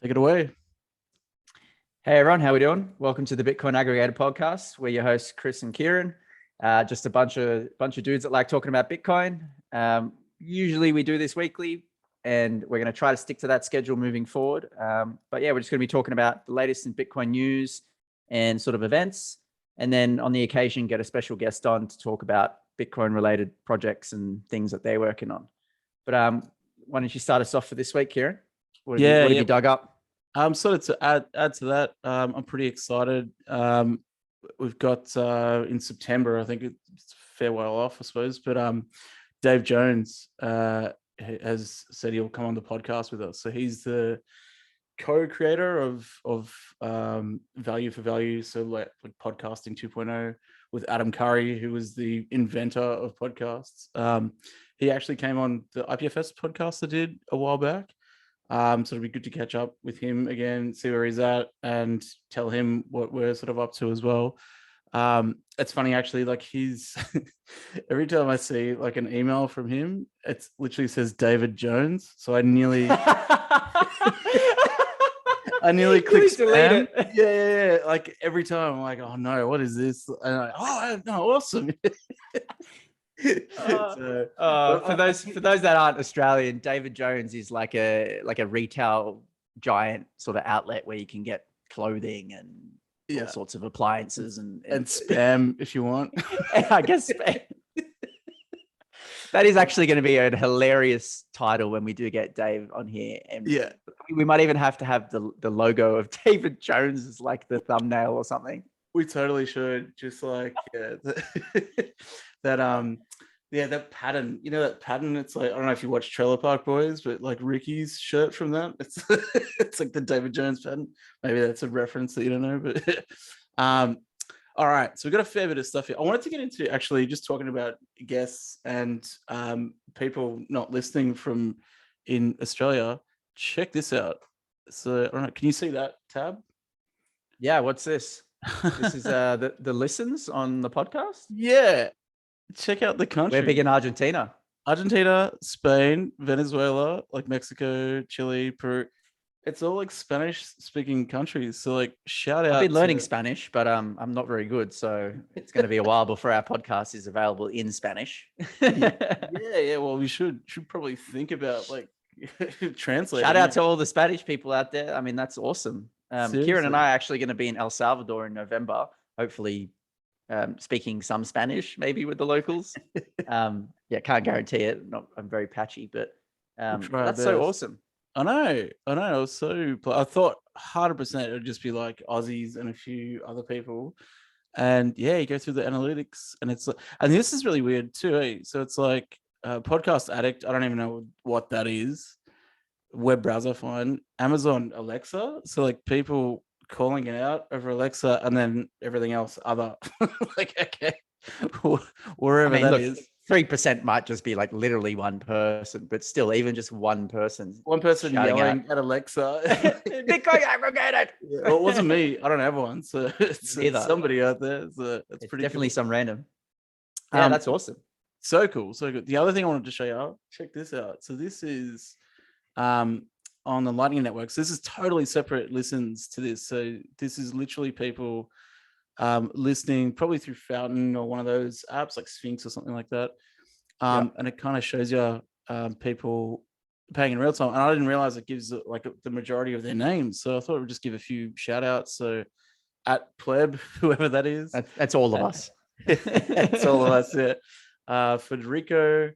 Take it away. Hey everyone, how we doing? Welcome to the Bitcoin Aggregated podcast. We're your hosts, Chris and Kieran. Just a bunch of dudes that like talking about Bitcoin. Usually we do this weekly, and we're going to try to stick to that schedule moving forward. But yeah, we're just going to be talking about the latest in Bitcoin news and sort of events, and then on the occasion get a special guest on to talk about Bitcoin-related projects and things that they're working on. But why don't you start us off for this week, Kieran? What have you dug up? Sort of to add to that, I'm pretty excited. We've got in September, I think it's a fair while off, I suppose, but Dave Jones has said he'll come on the podcast with us. So he's the co-creator of Value for Value, so like podcasting 2.0 with Adam Curry, who was the inventor of podcasts. He actually came on the IPFS podcast I did a while back. So it'll be good to catch up with him again, see where he's at, and tell him what we're sort of up to as well. It's funny actually, like he's every time I see like an email from him, it literally says David Jones. So I nearly click spam. Yeah. Like every time I'm like, oh no, what is this? And I'm like, oh no, awesome. For those that aren't Australian, David Jones is like a retail giant sort of outlet where you can get clothing and all sorts of appliances and spam if you want. I guess spam. That is actually going to be a hilarious title when we do get Dave on here. And we might even have to have the logo of David Jones as like the thumbnail or something. We totally should. Just like that pattern. You know that pattern? It's like, I don't know if you watch Trailer Park Boys, but like Ricky's shirt from that. It's like the David Jones pattern. Maybe that's a reference that you don't know, but all right. So we've got a fair bit of stuff here. I wanted to get into actually just talking about guests and people not listening from in Australia. Check this out. So I don't know, can you see that tab? Yeah, what's this? This is the listens on the podcast. Yeah, check out the country. We're big in Argentina, Spain, Venezuela, like Mexico, Chile, Peru. It's all like Spanish-speaking countries. So like, shout out. I've been learning Spanish, but I'm not very good, so it's going to be a while before our podcast is available in Spanish. yeah. Well, we should probably think about like translating. Shout out to all the Spanish people out there. I mean, that's awesome. Kieran and I are actually going to be in El Salvador in November, hopefully speaking some Spanish, maybe with the locals. Can't guarantee it. I'm very patchy, but that's so awesome. I know. I thought 100% it would just be like Aussies and a few other people. And yeah, you go through the analytics and and this is really weird too. Eh? So it's like Podcast Addict. I don't even know what that is. Web browser fine, Amazon Alexa, so like people calling it out over Alexa, and then everything else other. Like, okay, wherever that is. 3% might just be like literally one person, but still, even just one person yelling at Alexa. Bitcoin aggregated. Well, it wasn't me. I don't have one, so it's somebody out there. So it's pretty definitely cool. Some random. Yeah, that's awesome. So cool, so good. The other thing I wanted to show you, check this out. So this is on the Lightning Network. So this is totally separate listens to this. So this is literally people listening probably through Fountain or one of those apps like Sphinx or something like that. And it kind of shows you people paying in real time. And I didn't realize it gives like the majority of their names. So I thought we'd just give a few shout outs. So at Pleb, whoever that is. That's all of us. It's all of us, yeah. Federico.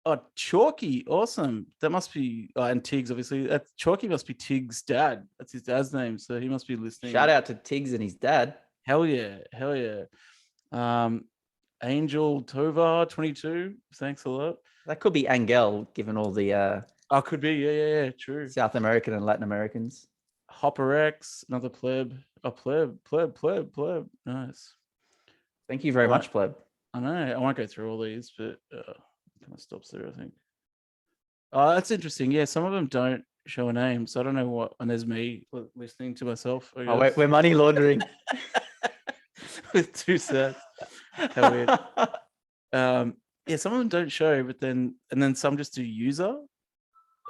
Oh, Chalky, awesome. That must be, and Tiggs, obviously. Chalky must be Tiggs' dad. That's his dad's name, so he must be listening. Shout out to Tiggs and his dad. Hell yeah. Angel Tovar 22. Thanks a lot. That could be Angel, given all the. Could be. Yeah. True. South American and Latin Americans. Hopper X, another pleb. Oh, pleb. Nice. Thank you very much, pleb. I know. I won't go through all these, but. Kind of stops there, I think. Oh, that's interesting. Yeah, some of them don't show a name, so I don't know what. And there's me listening to myself. Oh, wait, we're money laundering with 2 sets. How weird. Yeah, some of them don't show, but then some just do user.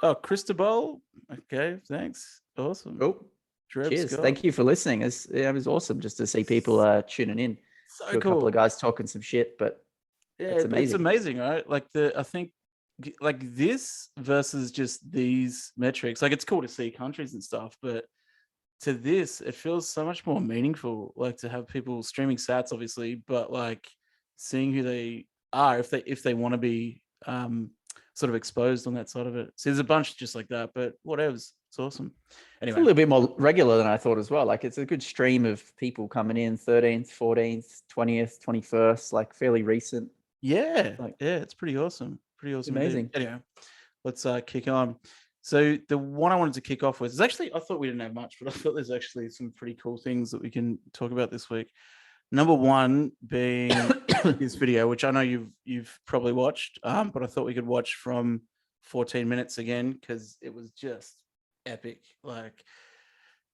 Oh, Cristobal. Okay, thanks. Awesome. Oh, Trev cheers. Scott. Thank you for listening. It was awesome just to see people tuning in So to a couple cool. of guys talking some shit, but Yeah, it's it's amazing. amazing, right? Like I think like this versus just these metrics. Like it's cool to see countries and stuff, but to this, it feels so much more meaningful. Like to have people streaming sats, obviously, but like seeing who they are if they want to be sort of exposed on that side of it. So there's a bunch just like that, but whatever's it's awesome. It's a Anyway, little bit more regular than I thought as well. Like it's a good stream of people coming in 13th, 14th, 20th, 21st, like fairly recent. yeah, Like yeah, it's pretty awesome. Pretty awesome indeed. amazing. Anyway, let's kick on. So the one I wanted to kick off with is actually I thought we didn't have much, but I thought there's actually some pretty cool things that we can talk about this week. Number one being this video, which I know you've probably watched, but I thought we could watch from 14 minutes again because it was just epic. Like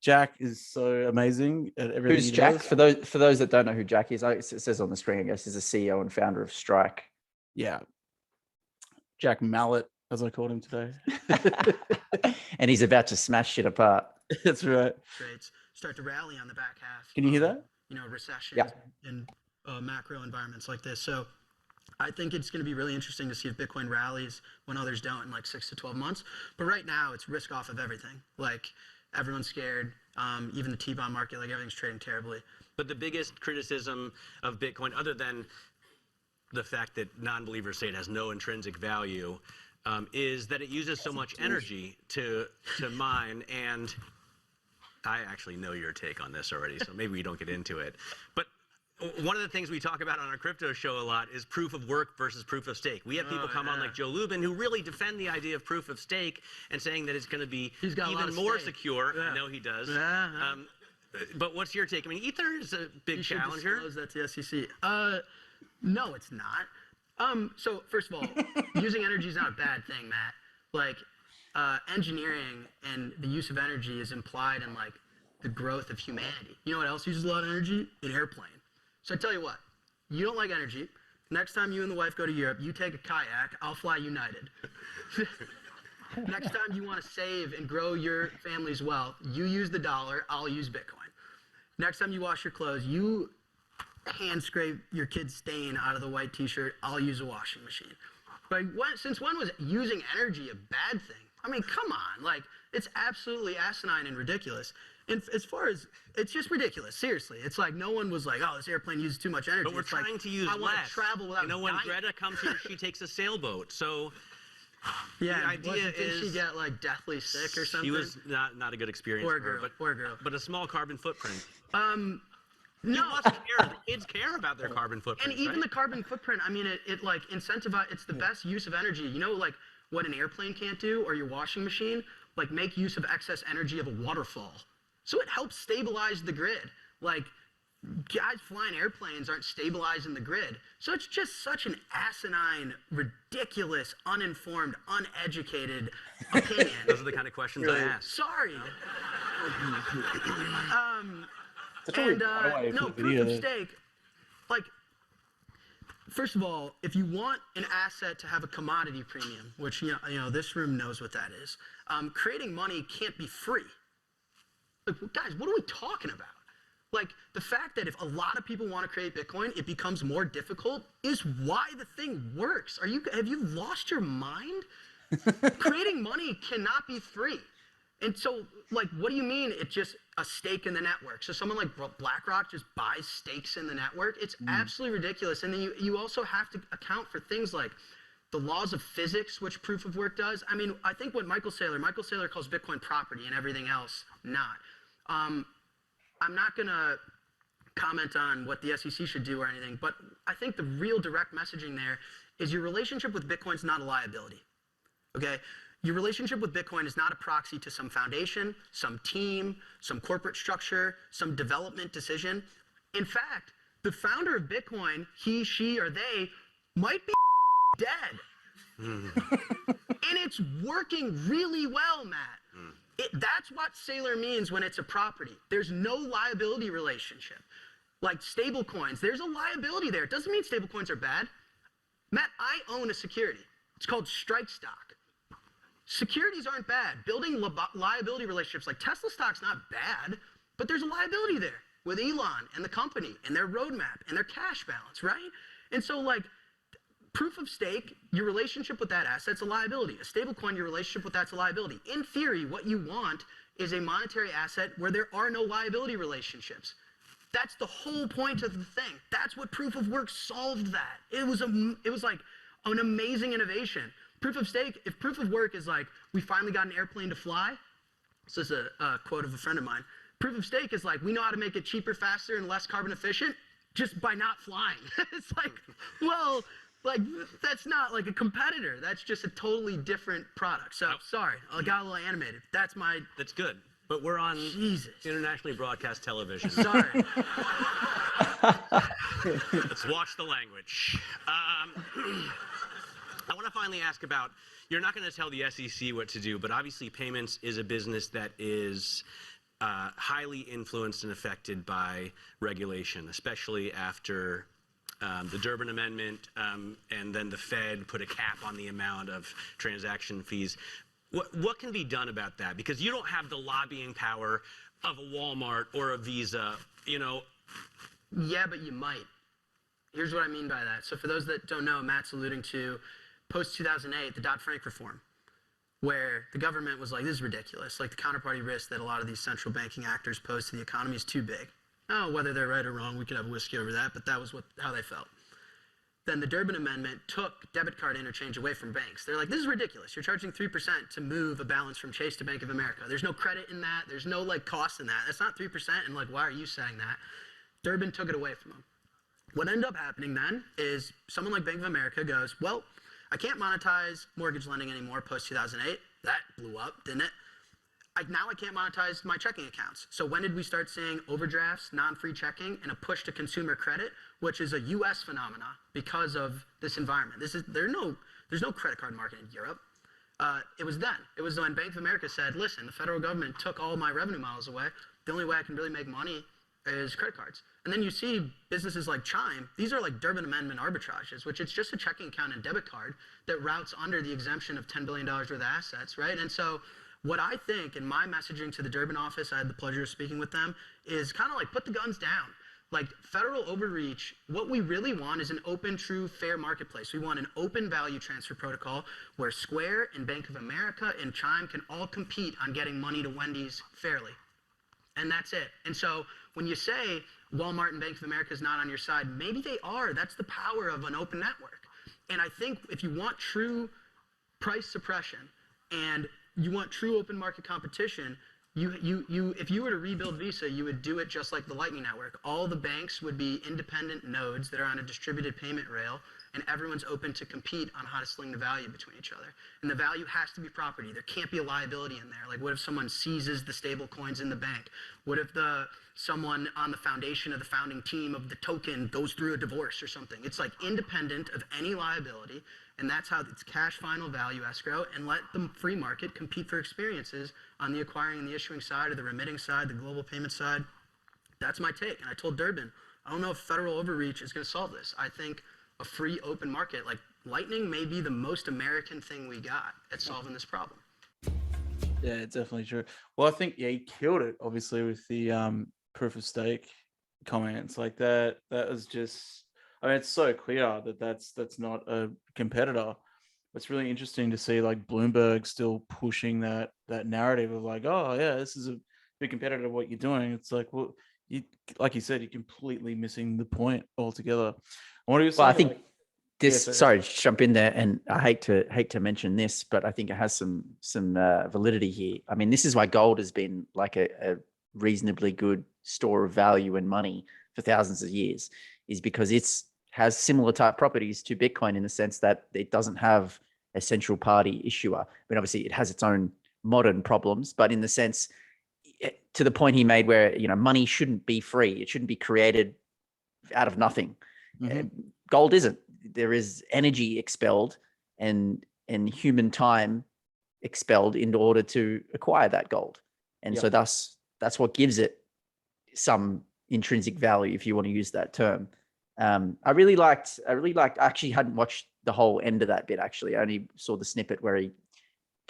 Jack is so amazing at everything Who's he Jack? does. For those that don't know who Jack is, it says on the screen, I guess, is the CEO and founder of Strike. Yeah, Jack Mallet, as I called him today. And he's about to smash shit apart. That's right. Rates start to rally on the back half. Can you hear that? Recession Yeah. and macro environments like this. So I think it's going to be really interesting to see if Bitcoin rallies when others don't in like 6 to 12 months. But right now it's risk off of everything. Like everyone's scared. Even the T-bond market, like everything's trading terribly. But the biggest criticism of Bitcoin, other than the fact that non-believers say it has no intrinsic value, is that it uses so much energy to mine. And I actually know your take on this already, so maybe we don't get into it. But one of the things we talk about on our crypto show a lot is proof of work versus proof of stake. We have people come on like Joe Lubin who really defend the idea of proof of stake and saying that it's going to be even more secure. I know he does. But what's your take? I mean, Ether is a big challenger. Disclose that to the SEC. No, it's not. So first of all, using energy is not a bad thing, Matt. Like engineering and the use of energy is implied in like the growth of humanity. You know what else uses a lot of energy? An airplane. So I tell you what, you don't like energy. Next time you and the wife go to Europe, you take a kayak, I'll fly United. Next time you want to save and grow your family's wealth, you use the dollar, I'll use Bitcoin. Next time you wash your clothes, you hand scrape your kid's stain out of the white t-shirt, I'll use a washing machine. But since when was using energy a bad thing? I mean, come on, like it's absolutely asinine and ridiculous. And as far as, it's just ridiculous, seriously. It's like no one was like, oh, this airplane uses too much energy. But we're it's trying like, to use I less. want to travel without when dying. Greta comes here, she takes a sailboat. So yeah, the idea did she get like deathly sick or something? she was not a good experience Poor for her. girl, poor girl. But a small carbon footprint. No. The kids care about their carbon footprint. And even the carbon footprint, I mean, it like incentivizes, it's the best use of energy. You know, like what an airplane can't do or your washing machine, like make use of excess energy of a waterfall. So it helps stabilize the grid. Like guys flying airplanes aren't stabilizing the grid. So it's just such an asinine, ridiculous, uninformed, uneducated opinion. Those are the kind of questions I ask. Sorry. No, proof of stake, like, first of all, if you want an asset to have a commodity premium, which, you know this room knows what that is, creating money can't be free. Like, guys, what are we talking about? Like, the fact that if a lot of people want to create Bitcoin, it becomes more difficult is why the thing works. Have you lost your mind? Creating money cannot be free. And so, like, what do you mean it's just a stake in the network? So someone like BlackRock just buys stakes in the network? It's absolutely ridiculous. And then you also have to account for things like the laws of physics, which proof of work does. I mean, I think what Michael Saylor calls Bitcoin property and everything else not. I'm not going to comment on what the SEC should do or anything, but I think the real direct messaging there is your relationship with Bitcoin is not a liability, okay? Your relationship with Bitcoin is not a proxy to some foundation, some team, some corporate structure, some development decision. In fact, the founder of Bitcoin, he, she, or they might be dead. And it's working really well, Matt. That's what Saylor means when it's a property. There's no liability relationship. Like stable coins, there's a liability there. It doesn't mean stable coins are bad. Matt, I own a security. It's called Strike stock. Securities aren't bad. Building liability relationships, like Tesla stock's not bad, but there's a liability there with Elon and the company and their roadmap and their cash balance, right? And so like proof of stake, your relationship with that asset's a liability. A stable coin, your relationship with that's a liability. In theory, what you want is a monetary asset where there are no liability relationships. That's the whole point of the thing. That's what proof of work solved that. It was like an amazing innovation. Proof of stake, if proof of work is like, we finally got an airplane to fly, so this is a quote of a friend of mine. Proof of stake is like, we know how to make it cheaper, faster, and less carbon efficient just by not flying. It's like, well, like that's not like a competitor. That's just a totally different product. So sorry, I got a little animated. That's good. But we're on Jesus. internationally broadcast television. Sorry. Let's watch the language. I want to finally ask about, you're not going to tell the SEC what to do, but obviously payments is a business that is highly influenced and affected by regulation, especially after the Durbin Amendment and then the Fed put a cap on the amount of transaction fees. What can be done about that? Because you don't have the lobbying power of a Walmart or a Visa, you know. Yeah, but you might. Here's what I mean by that. So for those that don't know, Matt's alluding to post-2008, the Dodd-Frank reform, where the government was like, this is ridiculous. Like the counterparty risk that a lot of these central banking actors pose to the economy is too big. Oh, whether they're right or wrong, we could have whiskey over that, but that was how they felt. Then the Durbin Amendment took debit card interchange away from banks. They're like, this is ridiculous. You're charging 3% to move a balance from Chase to Bank of America. There's no credit in that. There's no like cost in that. That's not 3%. And like, why are you saying that? Durbin took it away from them. What ended up happening then is someone like Bank of America goes, well, I can't monetize mortgage lending anymore post-2008. That blew up, didn't it? Now I can't monetize my checking accounts. So when did we start seeing overdrafts, non-free checking, and a push to consumer credit, which is a U.S. phenomena because of this environment? There's no credit card market in Europe. It was then. It was when Bank of America said, listen, the federal government took all my revenue models away. The only way I can really make money is credit cards. And then you see businesses like Chime. These are like Durbin Amendment arbitrages, which it's just a checking account and debit card that routes under the exemption of $10 billion worth of assets, right? And so what I think in my messaging to the Durbin office, I had the pleasure of speaking with them, is kind of like put the guns down. Like federal overreach, what we really want is an open, true, fair marketplace. We want an open value transfer protocol where Square and Bank of America and Chime can all compete on getting money to Wendy's fairly. And that's it. And so when you say Walmart and Bank of America is not on your side, maybe they are. That's the power of an open network. And I think if you want true price suppression and you want true open market competition, if you were to rebuild Visa, you would do it just like the Lightning Network. All the banks would be independent nodes that are on a distributed payment rail, and everyone's open to compete on how to sling the value between each other. And the value has to be property. There can't be a liability in there. Like what if someone seizes the stable coins in the bank? What if someone on the foundation of the founding team of the token goes through a divorce or something? It's like independent of any liability, and that's how it's cash final value escrow, and let the free market compete for experiences on the acquiring and the issuing side, or the remitting side, the global payment side. That's my take. And I told Durbin, I don't know if federal overreach is going to solve this. I think a free open market like Lightning may be the most American thing we got at solving this problem. Yeah, it's definitely true. Well, I think he killed it obviously with the proof of stake comments like that. That was just, I mean, it's so clear that that's not a competitor. It's really interesting to see like Bloomberg still pushing that narrative of like, oh yeah, this is a big competitor to what you're doing. It's like, well, like you said, you're completely missing the point altogether. What are you saying? Well, I think this. Yeah, sorry, to jump in there, and I hate to mention this, but I think it has some validity here. I mean, this is why gold has been like a reasonably good store of value and money for thousands of years, is because it's has similar type properties to Bitcoin in the sense that it doesn't have a central party issuer. I mean, obviously it has its own modern problems, but in the sense, to the point he made where, money shouldn't be free. It shouldn't be created out of nothing. Mm-hmm. Gold isn't. There is energy expelled and human time expelled in order to acquire that gold. And so that's what gives it some intrinsic value, if you want to use that term. I really liked, I actually hadn't watched the whole end of that bit. Actually, I only saw the snippet where he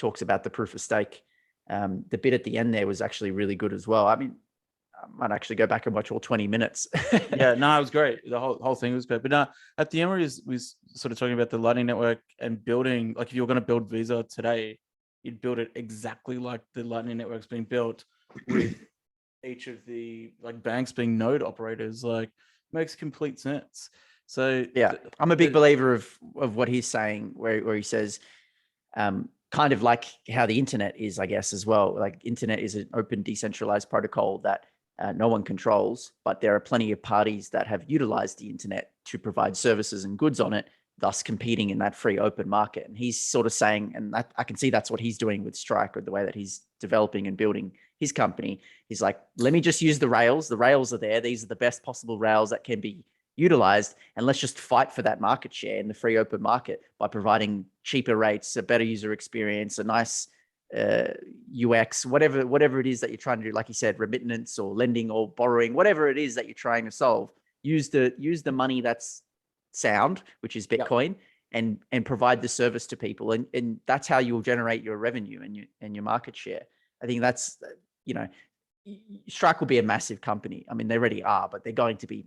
talks about the proof of stake. The bit at the end there was actually really good as well. I mean, I might actually go back and watch all 20 minutes. Yeah, no, it was great. The whole thing was great. But no, at the end, we was sort of talking about the Lightning Network and building, like if you were going to build Visa today, you'd build it exactly like the Lightning Network's being built, with each of the like banks being node operators. Like, makes complete sense. So yeah, I'm a big believer of what he's saying, where he says, kind of like how the internet is, I guess, as well. Like, internet is an open, decentralized protocol that no one controls, but there are plenty of parties that have utilized the internet to provide services and goods on it, thus competing in that free open market. And he's sort of saying, and that, I can see that's what he's doing with Strike, or the way that he's developing and building his company. He's like, let me just use the rails. The rails are there. These are the best possible rails that can be utilized, and let's just fight for that market share in the free open market by providing cheaper rates, a better user experience, a nice UX, whatever it is that you're trying to do. Like you said, remittance or lending or borrowing, whatever it is that you're trying to solve, use the money that's sound, which is Bitcoin, and provide the service to people, and that's how you'll generate your revenue and your market share. I think that's, Strike will be a massive company. I mean, they already are, but they're going to be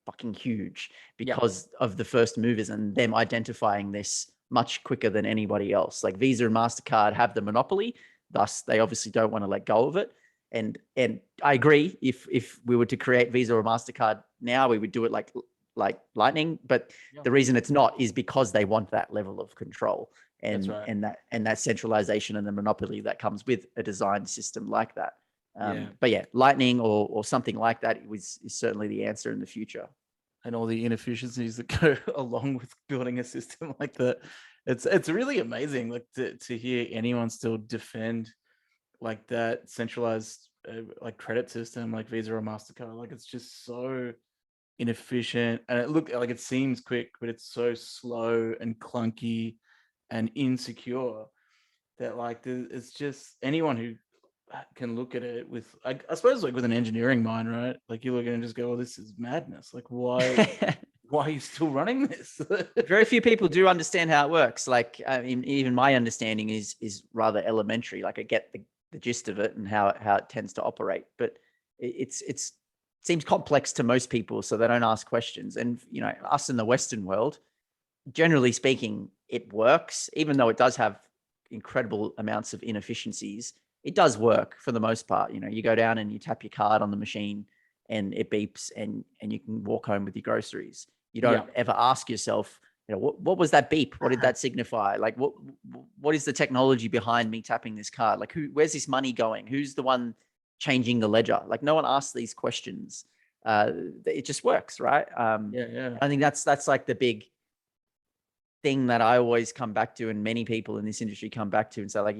fucking huge because of the first movers and them identifying this much quicker than anybody else. Like, Visa and MasterCard have the monopoly, thus they obviously don't want to let go of it. And I agree, if we were to create Visa or MasterCard now, we would do it like Lightning. But the reason it's not is because they want that level of control and that centralization and the monopoly that comes with a design system like that. But yeah, Lightning or something like that is certainly the answer in the future. And all the inefficiencies that go along with building a system like that. It's really amazing, like to hear anyone still defend like that centralized like credit system like Visa or MasterCard. Like, it's just so inefficient, and it seems quick, but it's so slow and clunky and insecure that like it's just anyone who can look at it with, I suppose, like with an engineering mind, right? Like, you look at it and just go, well, this is madness. Like, why are you still running this? Very few people do understand how it works. Like, I mean, even my understanding is rather elementary. Like, I get the gist of it and how it tends to operate, but it seems complex to most people, so they don't ask questions. And us in the Western world, generally speaking, it works, even though it does have incredible amounts of inefficiencies. It does work for the most part. You go down and you tap your card on the machine and it beeps and you can walk home with your groceries. You don't ever ask yourself, what was that beep? What did that signify? Like, what is the technology behind me tapping this card? Like, where's this money going? Who's the one changing the ledger? Like, no one asks these questions. It just works, right? I think that's like the big thing that I always come back to, and many people in this industry come back to and say, like,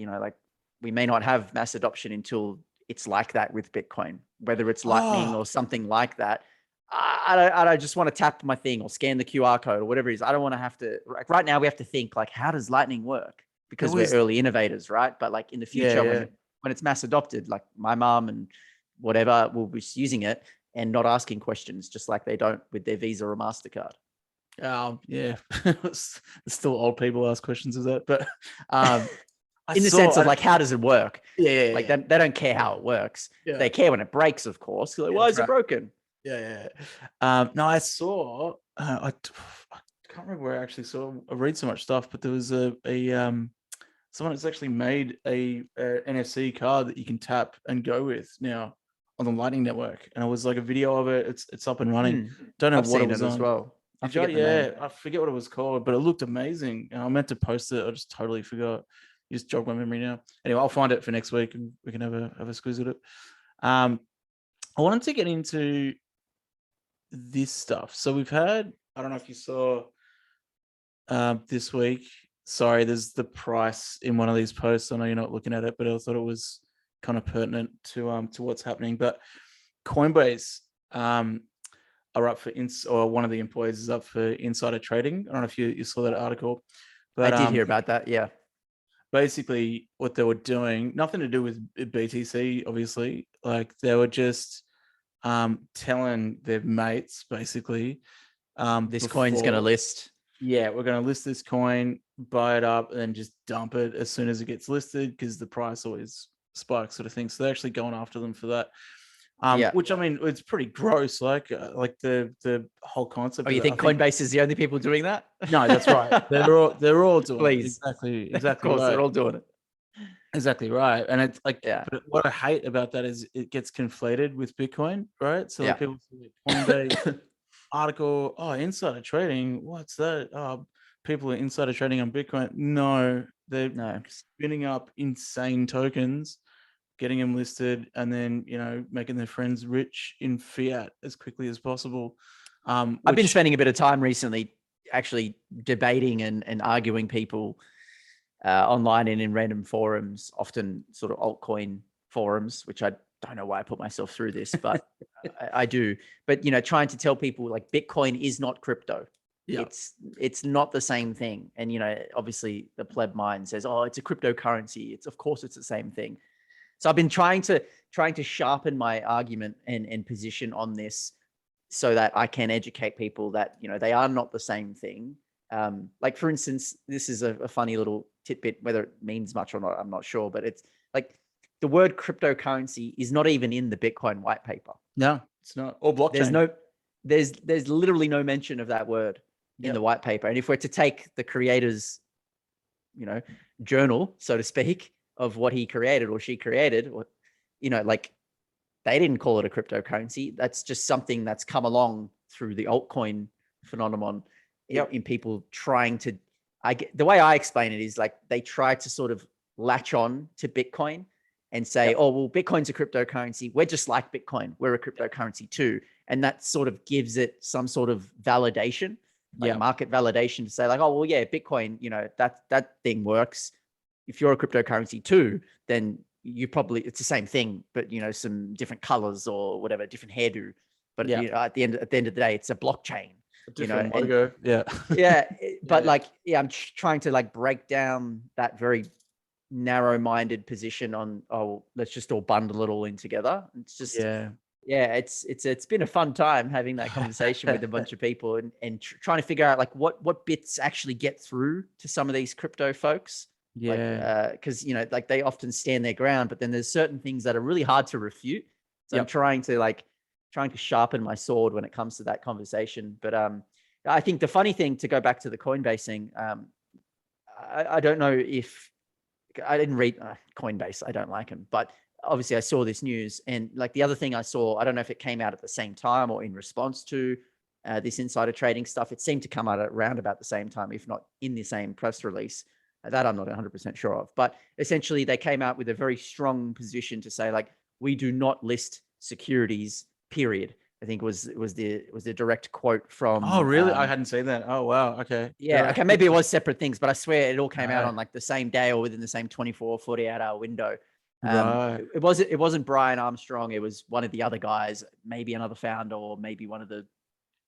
we may not have mass adoption until it's like that with Bitcoin, whether it's Lightning or something like that. I don't just want to tap my thing or scan the QR code or whatever it is. I don't want to have to, like, right now we have to think, like, how does Lightning work? Because we're early innovators, right? But like in the future, when it's mass adopted, like my mom and whatever will be using it and not asking questions, just like they don't with their Visa or MasterCard. Yeah. Still old people ask questions of that, but in the sense of like, how does it work? Like they don't care how it works. They care when it breaks, of course. Like, why is it broken? No, I saw. I can't remember where I actually saw. I read so much stuff, but there was a someone that's actually made a NFC card that you can tap and go with now on the Lightning Network, and it was like a video of it. It's up and running. Don't know what it was on as well. I forget what it was called, but it looked amazing. And I meant to post it. I just totally forgot. You just jogged my memory now. Anyway, I'll find it for next week and we can have a squeeze at it. I wanted to get into this stuff. So we've had, I don't know if you saw this week. Sorry, there's the price in one of these posts. I know you're not looking at it, but I thought it was kind of pertinent to what's happening. But Coinbase are up for or one of the employees is up for insider trading. I don't know if you saw that article, but I did hear about that. Yeah. Basically, what they were doing, nothing to do with BTC, obviously. Like, they were just telling their mates, basically, this coin's going to list. Yeah, we're going to list this coin. buy it up and then just dump it as soon as it gets listed because the price always spikes, sort of thing. So they're actually going after them for that. Which I mean, it's pretty gross. Like the whole concept. Oh, you of it. think Coinbase is the only people doing that? No, that's right. They're all doing Please. it. Exactly Of course, right. they're all doing it. Exactly right. And it's like, Yeah. but what I hate about that is it gets conflated with Bitcoin, right? So like Yeah. people see Coinbase article, oh, insider trading, what's that? Oh, people are insider trading on Bitcoin. No, they're No. spinning up insane tokens, getting them listed, and then making their friends rich in fiat as quickly as possible. I've been spending a bit of time recently actually debating and arguing people online and in random forums, often sort of altcoin forums, which I don't know why I put myself through this, but I do. But trying to tell people like Bitcoin is not crypto. Yeah. It's not the same thing. And obviously the pleb mind says, oh, it's a cryptocurrency. Of course it's the same thing. So I've been trying to sharpen my argument and position on this so that I can educate people that they are not the same thing. Like for instance, this is a funny little tidbit, whether it means much or not, I'm not sure, but it's like the word cryptocurrency is not even in the Bitcoin white paper. No, it's not. Or blockchain. There's literally no mention of that word in the white paper. And if we're to take the creator's, journal, so to speak, of what he created or she created, or, like they didn't call it a cryptocurrency. That's just something that's come along through the altcoin phenomenon in people trying to, the way I explain it is like they try to sort of latch on to Bitcoin and say, oh, well, Bitcoin's a cryptocurrency. We're just like Bitcoin. We're a cryptocurrency too. And that sort of gives it some sort of validation, like market validation to say like, oh, well, yeah, Bitcoin, that thing works. If you're a cryptocurrency too, then it's the same thing, but some different colors or whatever, different hairdo. But at the end of the day, it's a blockchain. Different logo. But I'm trying to like break down that very narrow-minded position on, oh, let's just all bundle it all in together. It's just it's been a fun time having that conversation with a bunch of people and trying to figure out like what bits actually get through to some of these crypto folks. Because like they often stand their ground, but then there's certain things that are really hard to refute. So I'm trying to sharpen my sword when it comes to that conversation. But I think the funny thing, to go back to the Coinbase thing, I don't know if I didn't read Coinbase. I don't like him, but obviously I saw this news, and like the other thing I saw, I don't know if it came out at the same time or in response to this insider trading stuff. It seemed to come out around about the same time, if not in the same press release. That I'm not 100% sure of, but essentially they came out with a very strong position to say like, we do not list securities, period. I think was the direct quote from. Oh, really? I hadn't seen that. Oh, wow. Okay. Yeah. Okay. Maybe it was separate things, but I swear it all came out on like the same day or within the same 24, 48 hour window. It wasn't Brian Armstrong. It was one of the other guys, maybe another founder or maybe one of the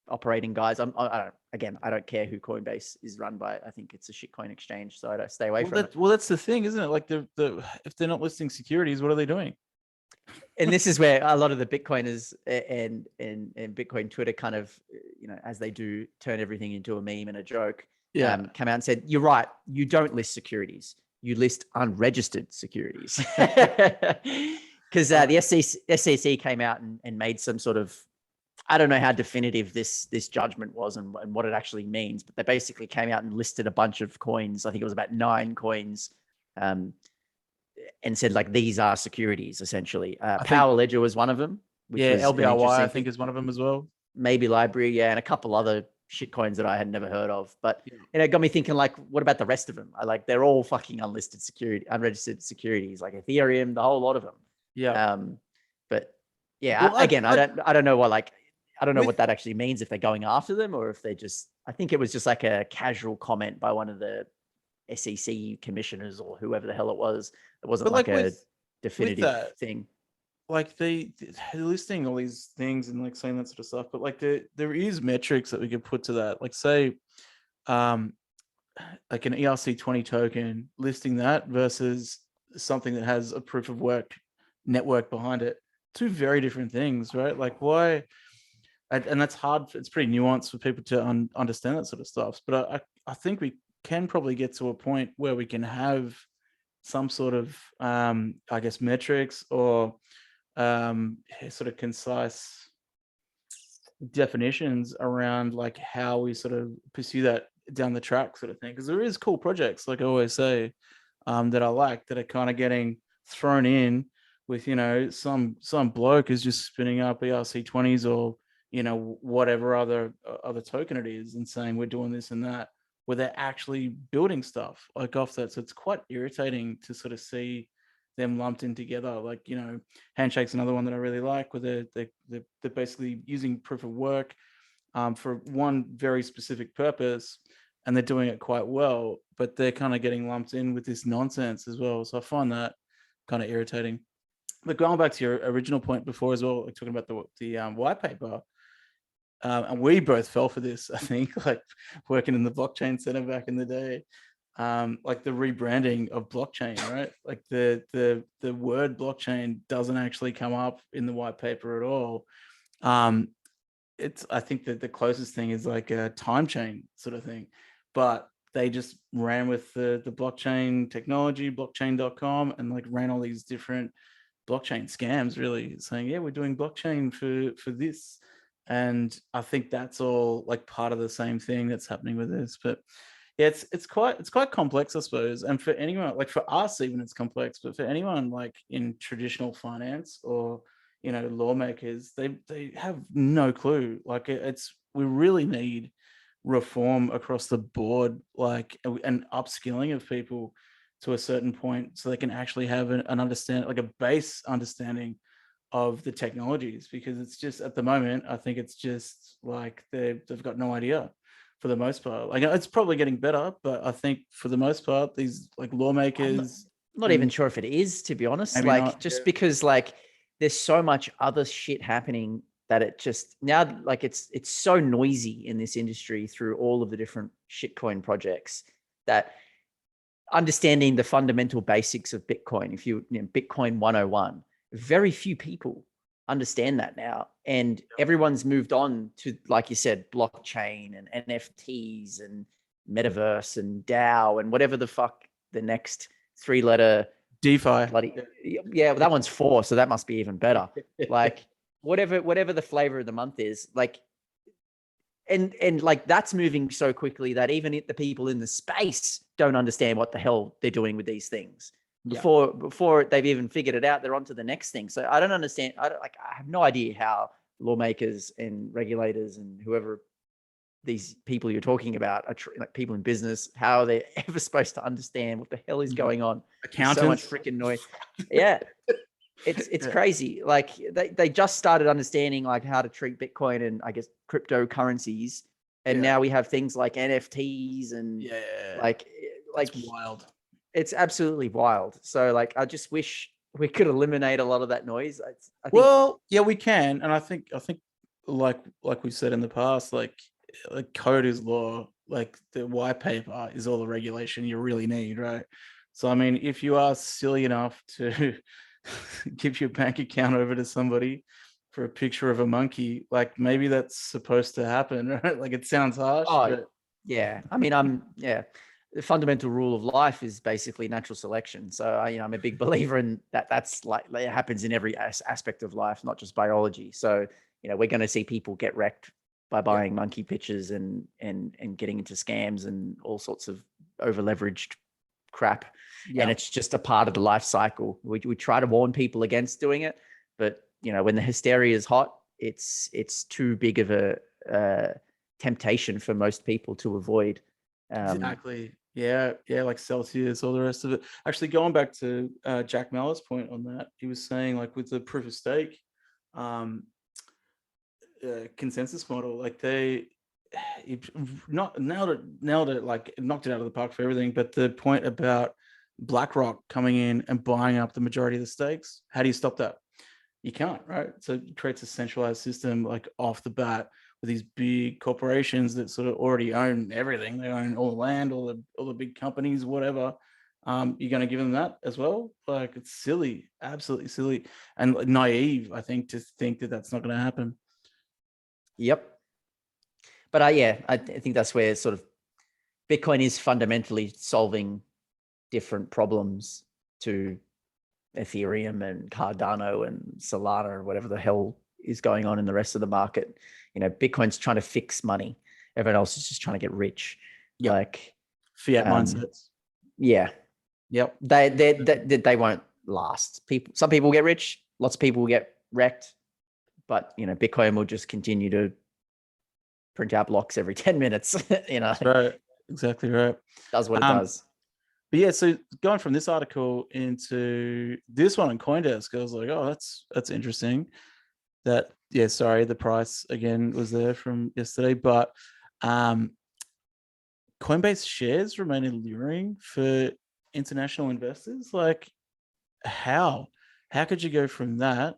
operating guys. I don't care who Coinbase is run by. I think it's a shitcoin exchange, so I don't stay away from it. Well, that's the thing, isn't it? Like if they're not listing securities, what are they doing? And this is where a lot of the Bitcoiners and Bitcoin Twitter kind of, as they do, turn everything into a meme and a joke. Come out and said, "You're right. You don't list securities. You list unregistered securities." Because the SEC came out and made some sort of, I don't know how definitive this judgment was and what it actually means, but they basically came out and listed a bunch of coins. I think it was about 9 coins, and said like, these are securities essentially. Power Ledger was one of them. LBRY I think is one of them as well. Maybe Library, and a couple other shit coins that I had never heard of. But it got me thinking like, what about the rest of them? They're all fucking unregistered securities, like Ethereum, the whole lot of them. Yeah. But yeah, well, I don't know what I don't know what that actually means, if they're going after them or if they just, I think it was just like a casual comment by one of the SEC commissioners or whoever the hell it was. It wasn't a definitive thing. Like they're listing all these things and like saying that sort of stuff, but like there is metrics that we could put to that. Like say, like an ERC20 token, listing that versus something that has a proof of work network behind it. 2 very different things, right? Like why? And that's hard. It's pretty nuanced for people to understand that sort of stuff. But I think we can probably get to a point where we can have some sort of, I guess, metrics or sort of concise definitions around like how we sort of pursue that down the track sort of thing. Because there is cool projects, like I always say, that I like, that are kind of getting thrown in with, some bloke is just spinning up ERC20s or, whatever other token it is, and saying we're doing this and that, where they're actually building stuff like off that. So it's quite irritating to sort of see them lumped in together. Like, Handshake's another one that I really like, where they're basically using proof of work for one very specific purpose, and they're doing it quite well, but they're kind of getting lumped in with this nonsense as well. So I find that kind of irritating. But going back to your original point before as well, like talking about the white paper, and we both fell for this, I think, like working in the blockchain center back in the day, like the rebranding of blockchain, right? Like the word blockchain doesn't actually come up in the white paper at all. I think that the closest thing is like a time chain sort of thing, but they just ran with the blockchain technology, blockchain.com, and like ran all these different blockchain scams, really saying, yeah, we're doing blockchain for this. And I think that's all like part of the same thing that's happening with this. But yeah, it's quite complex, I suppose. And for anyone, like for us, even it's complex, but for anyone like in traditional finance or, lawmakers, they have no clue. Like we really need reform across the board, like an upskilling of people to a certain point, so they can actually have an understand, like a base understanding of the technologies. Because it's just, at the moment, I think it's just like they've got no idea for the most part. Like, it's probably getting better, but I think for the most part, these like lawmakers, I'm not even sure if it is, to be honest. Maybe Like, not, just yeah. because like there's so much other shit happening that it just now, like it's so noisy in this industry through all of the different shitcoin projects, that understanding the fundamental basics of Bitcoin, if Bitcoin 101, very few people understand that now. And everyone's moved on to, like you said, blockchain and NFTs and metaverse and DAO and whatever the fuck the next 3-letter DeFi. bloody, yeah, that one's 4, so that must be even better. Like whatever the flavor of the month is, like, and like that's moving so quickly that even the people in the space don't understand what the hell they're doing with these things. Before they've even figured it out, they're on to the next thing. So I don't understand. I have no idea how lawmakers and regulators and whoever these people you're talking about are like people in business, how they're ever supposed to understand what the hell is going on. Accountants. So much freaking noise. Yeah. It's crazy. Like they just started understanding like how to treat Bitcoin and I guess cryptocurrencies. And now we have things like NFTs and like it's wild. It's absolutely wild. So like, I just wish we could eliminate a lot of that noise. I think, well, yeah, we can. And I think like we said in the past, like code is law, like the white paper is all the regulation you really need, right? So, I mean, if you are silly enough to give your bank account over to somebody for a picture of a monkey, like maybe that's supposed to happen, right? Like, it sounds harsh. But yeah. I mean, the fundamental rule of life is basically natural selection. So I'm a big believer in that. That's like, it happens in every aspect of life, not just biology. So, we're going to see people get wrecked by buying monkey pictures and getting into scams and all sorts of over leveraged crap. And it's just a part of the life cycle. We try to warn people against doing it, but when the hysteria is hot, it's too big of a temptation for most people to avoid. Exactly. Yeah, like Celsius, all the rest of it. Actually, going back to Jack Mellor's point on that, he was saying like with the proof of stake consensus model, like nailed it, like knocked it out of the park for everything. But the point about BlackRock coming in and buying up the majority of the stakes, how do you stop that? You can't, right? So it creates a centralized system like off the bat with these big corporations that sort of already own everything. They own all the land, all the big companies, whatever. You're going to give them that as well? Like, it's silly, absolutely silly, and naive, I think, to think that that's not going to happen. Yep. But I think that's where sort of Bitcoin is fundamentally solving different problems to Ethereum and Cardano and Solana or whatever the hell is going on in the rest of the market. Bitcoin's trying to fix money. Everyone else is just trying to get rich. Yep. Like Fiat mindsets. Yeah. Yep. They won't last. Some people get rich, lots of people get wrecked, but Bitcoin will just continue to print out blocks every 10 minutes. That's right. Exactly right. Does what it does. But yeah, so going from this article into this one in CoinDesk, I was like, oh, that's interesting. The price again was there from yesterday, but Coinbase shares remain alluring for international investors. Like, how could you go from that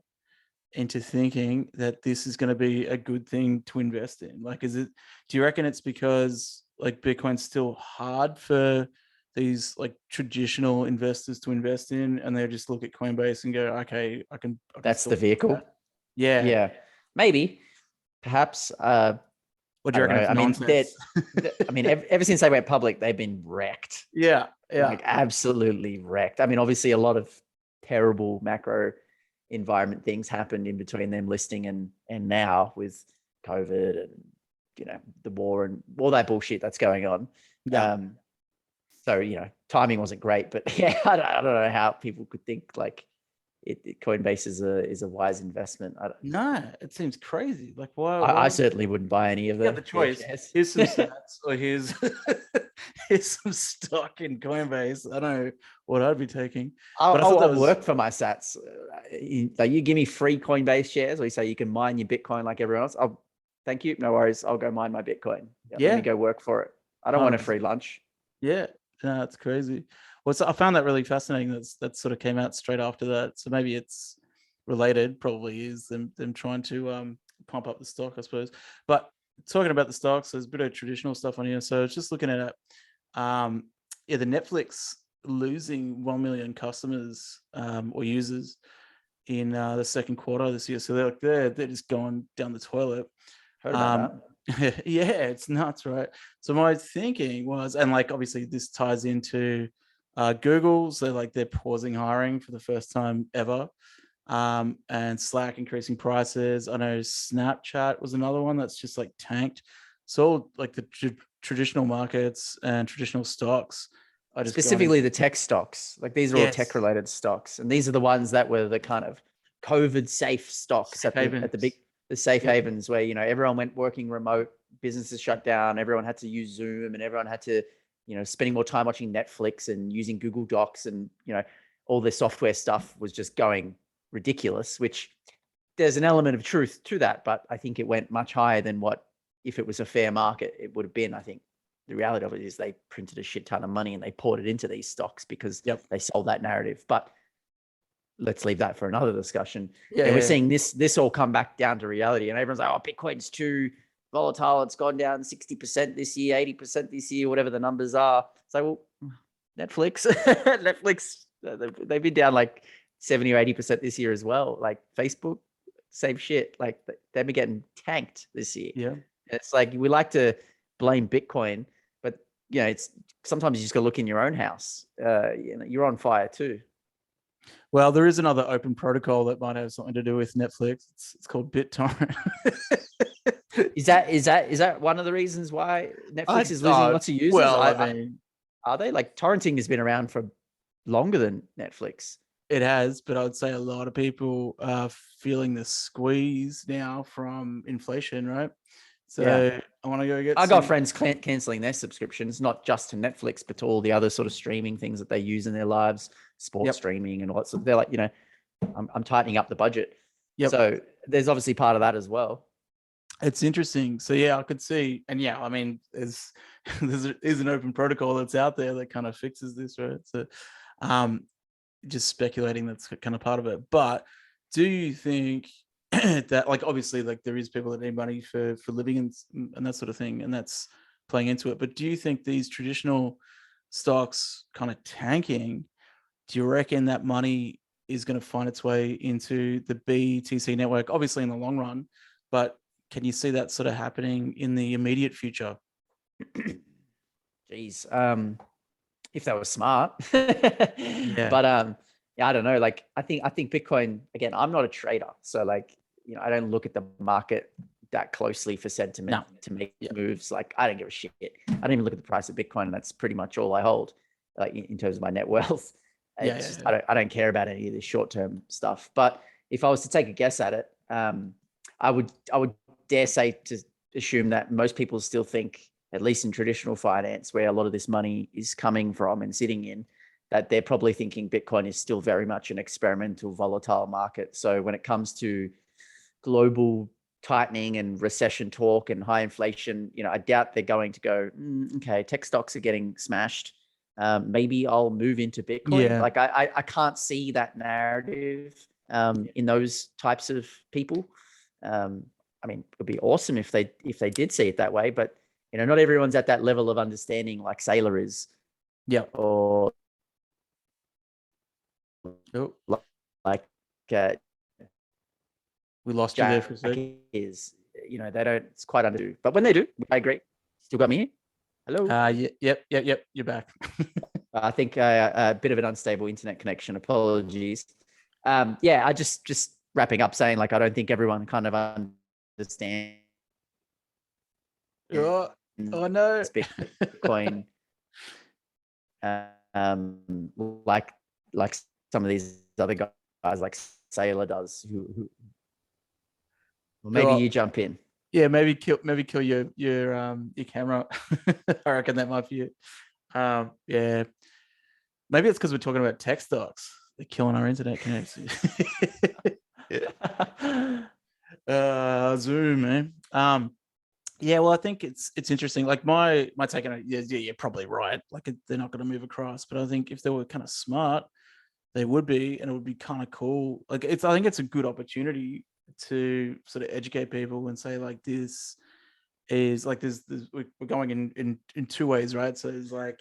into thinking that this is going to be a good thing to invest in? Like, do you reckon it's because like Bitcoin's still hard for these like traditional investors to invest in, and they just look at Coinbase and go, okay, I can That's the vehicle. That. Yeah, maybe, perhaps. What do you reckon? It's nonsense. Ever since they went public, they've been wrecked. Yeah, like absolutely wrecked. Obviously, a lot of terrible macro environment things happened in between them listing and now with COVID and the war and all that bullshit that's going on. Yeah. So timing wasn't great, but yeah, I don't know how people could think like Coinbase is a wise investment. No, it seems crazy. Like, why? I certainly wouldn't buy any of them. The choice. Here's some stats, or here's some stock in Coinbase. I don't know what I'd be taking. I'll work for my sats. You give me free Coinbase shares, or you say you can mine your Bitcoin like everyone else. Thank you, no worries. I'll go mine my Bitcoin. Let me go work for it. I don't want a free lunch. Yeah, no, that's crazy. Well, so I found that really fascinating. That sort of came out straight after that. So maybe it's related. Probably is them trying to pump up the stock, I suppose. But talking about the stocks, there's a bit of traditional stuff on here. So it's just looking at the Netflix losing 1 million customers or users in the second quarter this year. So they're just going down the toilet. Heard about that. Yeah, it's nuts, right? So my thinking was, and like obviously this ties into Google, so like they're pausing hiring for the first time ever, and Slack increasing prices. I know Snapchat was another one that's just like tanked. So like the traditional markets and traditional stocks are just specifically the tech stocks. Like these are all tech related stocks, and these are the ones that were the kind of COVID safe stocks at the safe havens where everyone went working remote, businesses shut down, everyone had to use Zoom, and everyone had to spending more time watching Netflix and using Google Docs, and all the software stuff was just going ridiculous, which there's an element of truth to that, but I think it went much higher than what, if it was a fair market, it would have been. I think the reality of it is they printed a shit ton of money and they poured it into these stocks because they sold that narrative. But let's leave that for another discussion. We're seeing this all come back down to reality, and everyone's like, oh, Bitcoin's too volatile. It's gone down 60% this year, 80% this year, whatever the numbers are. So, well, Netflix, they've been down like 70 or 80% this year as well. Like Facebook, same shit. Like they've been getting tanked this year. Yeah. It's like, we like to blame Bitcoin, but it's sometimes you just gotta look in your own house. You're on fire too. Well, there is another open protocol that might have something to do with Netflix. It's called BitTorrent. Is that one of the reasons why Netflix is losing lots of users? Well, I mean, are they? Like, torrenting has been around for longer than Netflix. It has, but I would say a lot of people are feeling the squeeze now from inflation, right? So I want to go get. I got friends canceling their subscriptions, not just to Netflix, but to all the other sort of streaming things that they use in their lives, sports streaming and all that. So they're like, I'm tightening up the budget. So there's obviously part of that as well. It's interesting. So I could see, and I mean, there's an open protocol that's out there that kind of fixes this, right? So, just speculating that's kind of part of it. But do you think that, like, obviously, like, there is people that need money for living and that sort of thing, and that's playing into it. But do you think these traditional stocks kind of tanking, do you reckon that money is going to find its way into the BTC network, obviously in the long run, but can you see that sort of happening in the immediate future? geez, if they were smart. Yeah. But yeah, I don't know. Like I think Bitcoin, again, I'm not a trader. So like, I don't look at the market that closely for sentiment to make moves. Like I don't give a shit. I don't even look at the price of Bitcoin, and that's pretty much all I hold, like in terms of my net wealth. It's just, I don't care about any of this short-term stuff. But if I was to take a guess at it, I would dare say to assume that most people still think, at least in traditional finance, where a lot of this money is coming from and sitting in, that they're probably thinking Bitcoin is still very much an experimental, volatile market. So when it comes to global tightening and recession talk and high inflation, I doubt they're going to go, okay, tech stocks are getting smashed. Maybe I'll move into Bitcoin. Yeah. Like I can't see that narrative in those types of people. I mean, it would be awesome if they did see it that way, but not everyone's at that level of understanding like Saylor is. Yeah. Or like we lost you there for a Jack second. is, they don't, it's quite under, but when they do, I agree. Still got me here? Hello? Yep. You're back. I think a bit of an unstable internet connection. Apologies. Yeah, I just wrapping up saying, like, I don't think everyone kind of understands. Oh no. Bitcoin. Like some of these other guys, like Saylor does, who well, maybe you jump in. Yeah, maybe kill your camera. I reckon that might be it. Yeah, maybe it's because we're talking about tech stocks. They're killing our internet connection. Zoom, man. Yeah, well, I think it's interesting. Like my take on it, yeah, you're probably right. Like they're not going to move across, but I think if they were kind of smart, they would be, and it would be kind of cool. Like I think it's a good opportunity to sort of educate people and say, like, this is like we're going in two ways, right? So there's like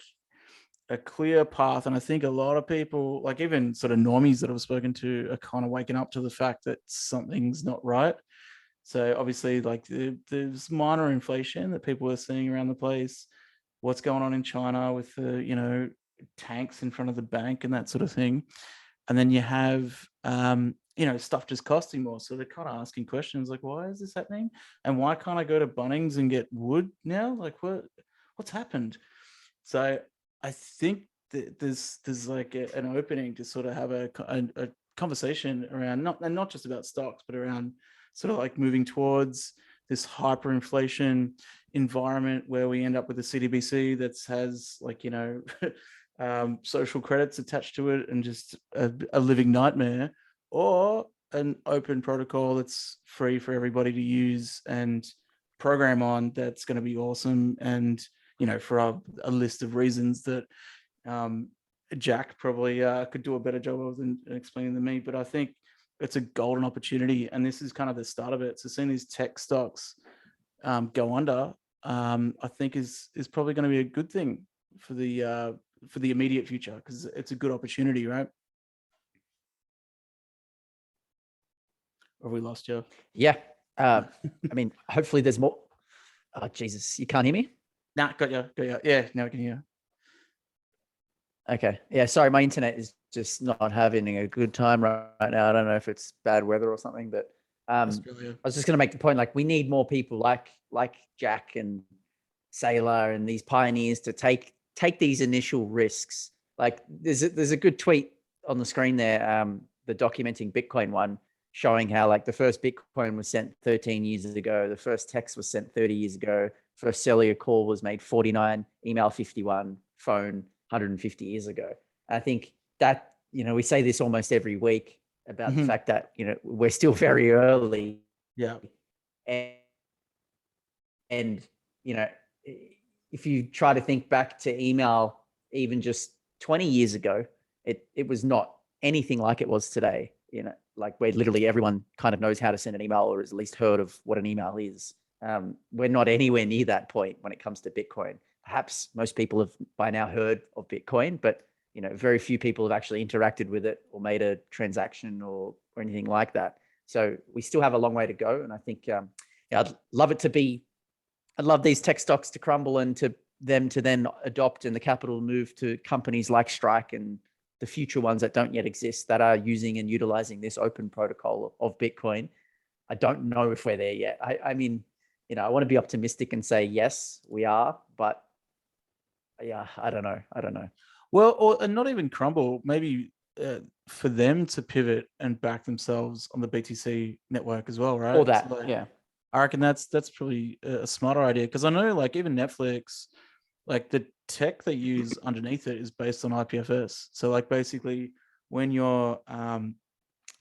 a clear path, and I think a lot of people, like even sort of normies that I've spoken to, are kind of waking up to the fact that something's not right. So obviously, like there's minor inflation that people are seeing around the place. What's going on in China with the tanks in front of the bank and that sort of thing, and then you have stuff just costing more. So they're kind of asking questions like, why is this happening, and why can't I go to Bunnings and get wood now? Like what's happened? So I think that there's like an opening to sort of have a conversation around not just about stocks, but around sort of like moving towards this hyperinflation environment where we end up with a CDBC that has like social credits attached to it and just a living nightmare, or an open protocol that's free for everybody to use and program on, that's going to be awesome. And for a list of reasons that Jack probably could do a better job of than explaining to me, but I think it's a golden opportunity, and this is kind of the start of it. So seeing these tech stocks go under, I think is probably going to be a good thing for the immediate future, because it's a good opportunity, right? Or have we lost you? Yeah. I mean, hopefully there's more. Oh, Jesus, you can't hear me? Nah, got you. Yeah, now I can hear. Okay. Yeah, sorry, my internet is just not having a good time right now. I don't know if it's bad weather or something, but I was just going to make the point, like, we need more people like Jack and Saylor and these pioneers to take these initial risks. Like there's a good tweet on the screen there, the documenting Bitcoin one, showing how like the first Bitcoin was sent 13 years ago, the first text was sent 30 years ago, first cellular call was made 49, email 51, phone 150 years ago. I think that, we say this almost every week about the fact that, we're still very early. Yeah. And if you try to think back to email, even just 20 years ago, it was not anything like it was today. Like where literally everyone kind of knows how to send an email, or has at least heard of what an email is. We're not anywhere near that point when it comes to Bitcoin. Perhaps most people have by now heard of Bitcoin, but very few people have actually interacted with it or made a transaction or anything like that. So we still have a long way to go. And I think I'd love these tech stocks to crumble and to them to then adopt and the capital move to companies like Strike and the future ones that don't yet exist that are using and utilizing this open protocol of Bitcoin. I don't know if we're there yet. I mean, I want to be optimistic and say, yes, we are, but yeah, I don't know. Well, and not even crumble. Maybe for them to pivot and back themselves on the BTC network as well, right? Or that, So, like, yeah. I reckon that's probably a smarter idea, because I know, like, even Netflix, like, the tech they use underneath it is based on IPFS. So, like, basically when you're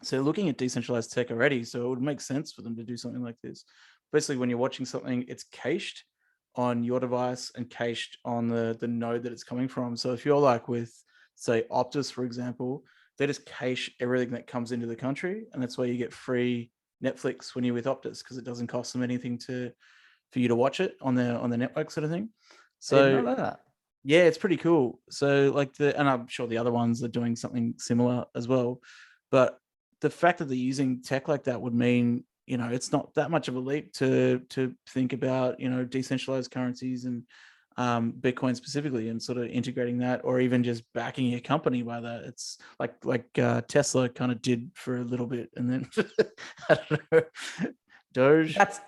so looking at decentralized tech already, so it would make sense for them to do something like this. Basically, when you're watching something, it's cached on your device and cached on the node that it's coming from. So if you're like with, say, Optus, for example, they just cache everything that comes into the country, and that's why you get free Netflix when you're with Optus, because it doesn't cost them anything for you to watch it on the network, sort of thing. I did not So know that. yeah, it's pretty cool. So like and I'm sure the other ones are doing something similar as well. But the fact that they're using tech like that would mean, it's not that much of a leap to think about, decentralized currencies and Bitcoin specifically, and sort of integrating that, or even just backing your company by that. It's like Tesla kind of did for a little bit, and then I don't know. Doge. That's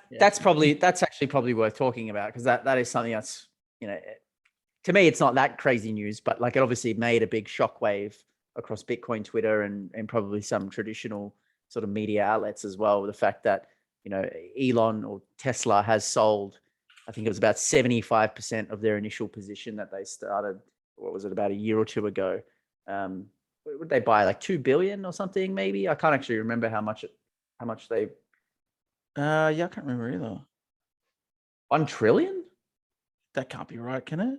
actually probably worth talking about, because that is something that's, to me, it's not that crazy news, but like, it obviously made a big shockwave across Bitcoin Twitter and probably some traditional sort of media outlets as well. The fact that, Elon or Tesla has sold, I think it was about 75% of their initial position that they started, what was it, about a year or two ago. What would they buy, like 2 billion or something, maybe? I can't actually remember how much they. Yeah, I can't remember either. 1 trillion? That can't be right, can it?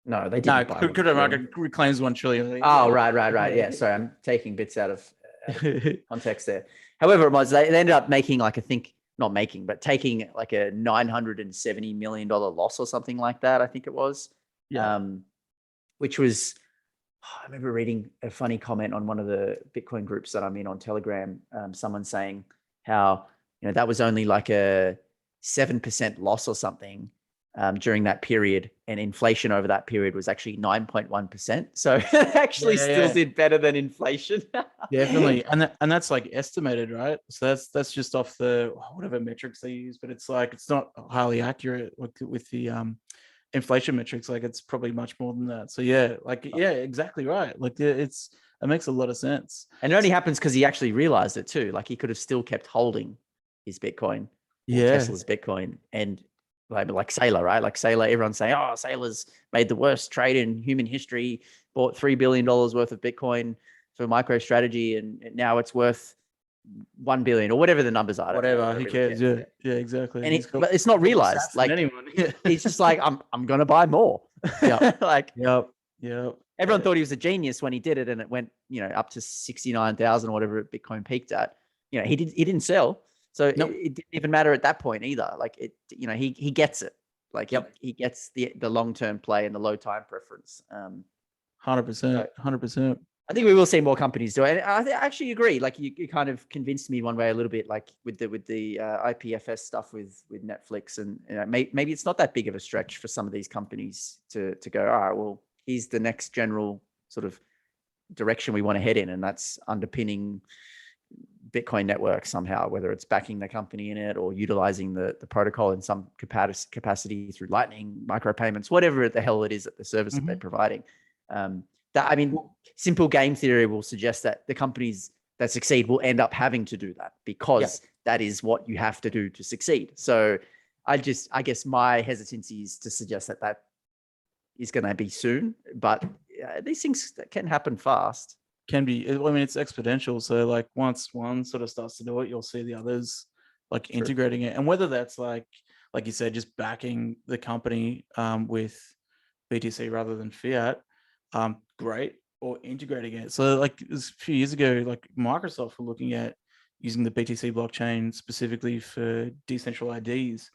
No, they No, didn't buy 1 crypto trillion. market reclaims 1 trillion. Oh, right. Yeah, sorry, I'm taking bits out of context there. However, it was, they ended up making, like, I think, not making, but taking like a $970 million loss or something like that, I think it was. Yeah. Which was, I remember reading a funny comment on one of the Bitcoin groups that I'm in on Telegram. Someone saying how, that was only like a 7% loss or something during that period, and inflation over that period was actually 9.1%. So it actually still did better than inflation. Definitely, and that's like estimated, right? So that's just off the whatever metrics they use, but it's like, it's not highly accurate with the inflation metrics. Like, it's probably much more than that. So yeah, exactly right. Like, it makes a lot of sense. And it only happens because he actually realized it too. Like, he could have still kept holding his Bitcoin, or Tesla's Bitcoin, and like Saylor, right? Like Saylor, everyone's saying, oh, Saylor's made the worst trade in human history, bought $3 billion worth of Bitcoin for MicroStrategy, and now it's worth 1 billion or whatever the numbers are. Whatever, who cares? Yeah, exactly. And but it's not realized. Like, he's just like, I'm gonna buy more. Yeah. Like, yep. Everyone thought he was a genius when he did it, and it went, up to 69,000 or whatever Bitcoin peaked at. He didn't sell. So it didn't even matter at that point either. Like, he gets it. Like, he gets the long-term play and the low time preference. 100%. I think we will see more companies do it. And I actually agree. Like, you kind of convinced me one way a little bit, like with the IPFS stuff with Netflix, and maybe it's not that big of a stretch for some of these companies to go, all right, well, here's the next general sort of direction we want to head in, and that's underpinning Bitcoin network somehow, whether it's backing the company in it or utilizing the protocol in some capacity through Lightning, micropayments, whatever the hell it is, that the service that they're providing. Simple game theory will suggest that the companies that succeed will end up having to do that, because that is what you have to do to succeed. So I guess my hesitancy is to suggest that is going to be soon, but these things can happen fast. Can be. I mean, it's exponential. So like, once one sort of starts to do it, you'll see the others like integrating it. And whether that's like you said, just backing the company with BTC rather than fiat, great, or integrating it. So like, a few years ago, like Microsoft were looking at using the BTC blockchain specifically for decentralized IDs.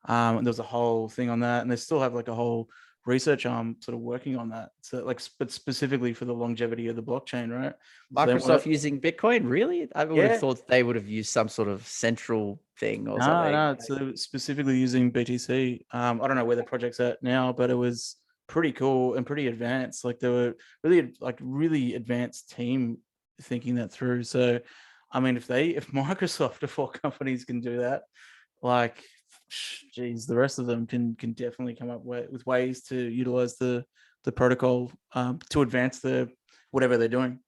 And there was a whole thing on that, and they still have like a whole research arm sort of working on that. So like, but specifically for the longevity of the blockchain, right? So they Microsoft using Bitcoin, really? I would Yeah. have thought they would have used some sort of central thing or something. No, it's specifically using BTC. I don't know where the project's at now, but it was pretty cool and pretty advanced. Like, they were really advanced team thinking that through. So, I mean, if Microsoft of all companies can do that, like, geez, the rest of them can definitely come up with ways to utilize the protocol to advance whatever they're doing.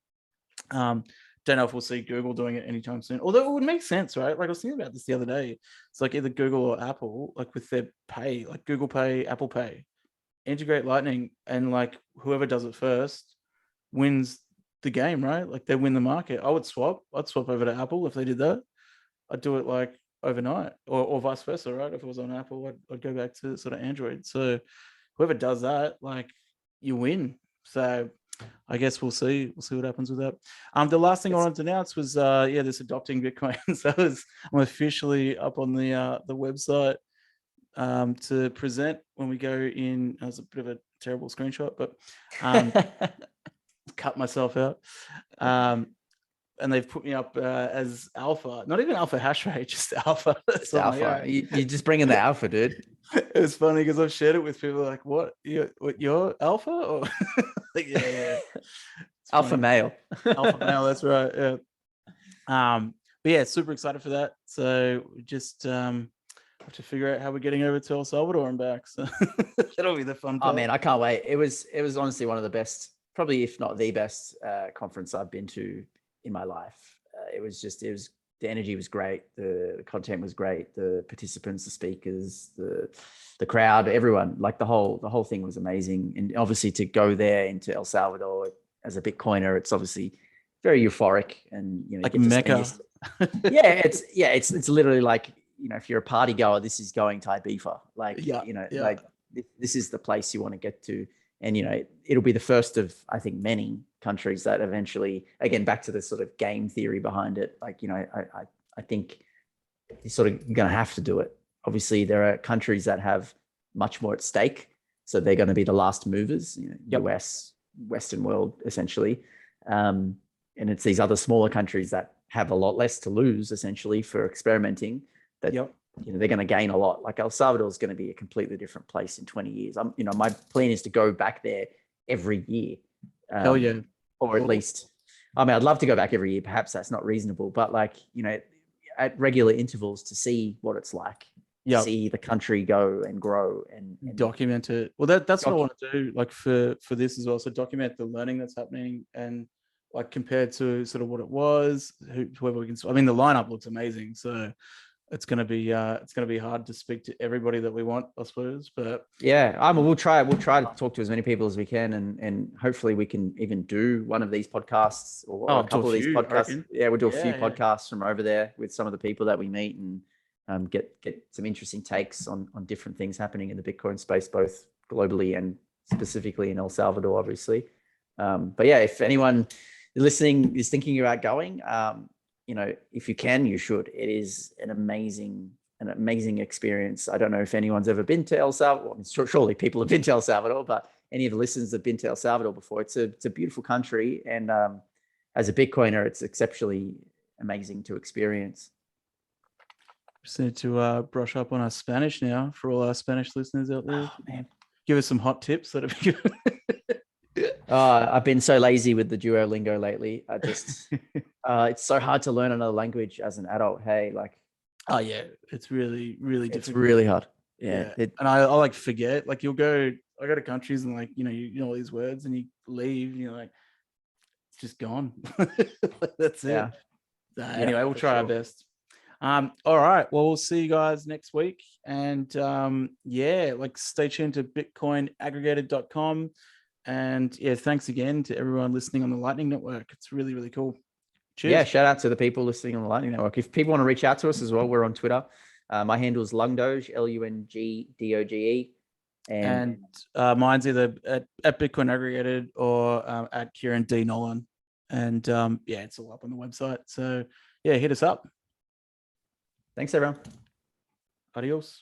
Don't know if we'll see Google doing it anytime soon, although it would make sense, right? Like, I was thinking about this the other day. It's like either Google or Apple, like with their pay, like Google Pay, Apple Pay, integrate Lightning, and like whoever does it first wins the game, right? Like, they win the market. I'd swap over to Apple if they did that. I'd do it like overnight, or vice versa, right? If it was on Apple, I'd go back to sort of Android. So whoever does that, like, you win. So I guess we'll see what happens with that. The last thing I wanted to announce was this adopting Bitcoin. So I'm officially up on the website to present when we go in. That was a bit of a terrible screenshot, but cut myself out. And they've put me up as alpha, not even alpha hash rate, just alpha. It's alpha. You just bring in the alpha, dude. It was funny because I've shared it with people like, what you're alpha? Or like, yeah. Alpha male. Alpha male, that's right. Yeah. But yeah, super excited for that. So we just have to figure out how we're getting over to El Salvador and back. So that'll be the fun part. Oh man, I can't wait. It was honestly one of the best, probably if not the best conference I've been to in my life. The energy was great, the content was great, the participants, the speakers, the crowd, everyone, like the whole thing was amazing. And obviously to go there into El Salvador as a Bitcoiner, it's obviously very euphoric, and you know, like Mecca. It's literally like, you know, if you're a party goer, this is going to Ibiza. Like, like this is the place you want to get to. And, you know, it'll be the first of, I think, many countries that eventually, again, back to the sort of game theory behind it. Like, you know, I think you're sort of going to have to do it. Obviously, there are countries that have much more at stake. So they're going to be the last movers, you know, US, Western world, essentially. And it's these other smaller countries that have a lot less to lose, essentially, for experimenting, that you know, they're going to gain a lot. Like El Salvador is going to be a completely different place in 20 years. You know, my plan is to go back there every year. Hell yeah. Or at least, I mean, I'd love to go back every year. Perhaps that's not reasonable, but like, you know, at regular intervals to see what it's like, see the country go and grow and document it. Well, that's what I want to do, like for this as well. So document the learning that's happening, and like compared to sort of what it was, whoever we can. I mean, the lineup looks amazing. So it's going to be hard to speak to everybody that we want, I suppose. But yeah, we'll try to talk to as many people as we can, and hopefully we can even do one of these podcasts or a couple of these podcasts. Yeah, we'll do a few podcasts from over there with some of the people that we meet, and get some interesting takes on different things happening in the Bitcoin space, both globally and specifically in El Salvador, obviously. But yeah, if anyone listening is thinking about going, you know, if you can, you should. It is an amazing experience. I don't know if anyone's ever been to El Salvador. I mean, surely people have been to El Salvador, but any of the listeners have been to El Salvador before. It's a beautiful country, and as a Bitcoiner, it's exceptionally amazing to experience. Just need to brush up on our Spanish now for all our Spanish listeners out there. Oh, man. Give us some hot tips. That'd be good. I've been so lazy with the Duolingo lately. I just, it's so hard to learn another language as an adult. Hey, like, oh yeah, it's really, really difficult. It's really hard. Yeah. And I like forget, like I go to countries and like, you know all these words, and you leave and you're like, it's just gone. That's it. Yeah. Anyway, we'll try our best. All right. Well, we'll see you guys next week. And like stay tuned to bitcoinaggregated.com. And yeah, thanks again to everyone listening on the Lightning Network. It's really, really cool. Cheers. Yeah, shout out to the people listening on the Lightning Network. If people want to reach out to us as well, we're on Twitter. My handle is Lungdoge, LUNGDOGE. And mine's either at Bitcoin Aggregated or at Kieran D. Nolan. And it's all up on the website. So yeah, hit us up. Thanks, everyone. Adios.